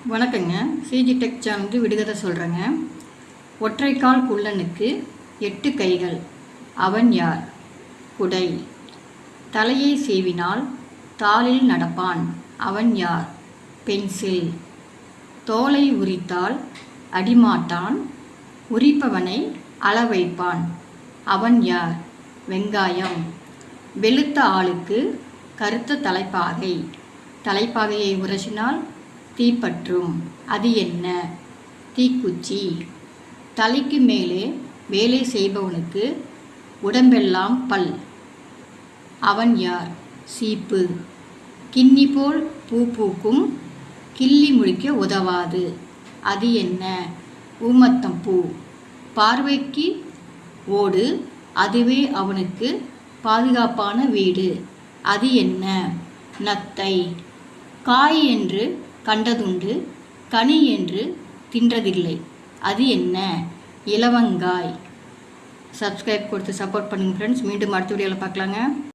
வணக்கங்க. CG tech சேனலுக்கு விடுகதை சொல்கிறேங்க. ஒற்றைக்கால் குள்ளனுக்கு 8 கைகள். அவன் யார்? குடை. தலையை சீவினால் தாளில் நடப்பான். அவன் யார்? பென்சில். தோலை உரித்தால் அடிமாட்டான். உரிப்பவனை அளவைப்பான். அவன் யார்? வெங்காயம். வெளுத்த ஆளுக்கு கருத்த தலைப்பாகை. தலைப்பாகையை உரசினால் தீப்பற்றும். அது என்ன? தீக்குச்சி. தலைக்கு மேலே வேலை செய்பவனுக்கு உடம்பெல்லாம் பல். அவன் யார்? சீப்பு. கிண்ணி போல் பூ பூக்கும், கிள்ளி முடிக்க உதவாது. அது என்ன? ஊமத்தம்பூ. பார்வைக்கு ஓடு, அதுவே அவனுக்கு பாதுகாப்பான வீடு. அது என்ன? நத்தை. காய் என்று கண்டதுண்டு, கனி என்று தின்றதில்லை. அது என்ன? இலவங்காய். சப்ஸ்கிரைப் கொடுத்து சப்போர்ட் பண்ணுங்கள் ஃப்ரெண்ட்ஸ். மீண்டும் அடுத்த வீடியோவில் பார்க்கலாங்க.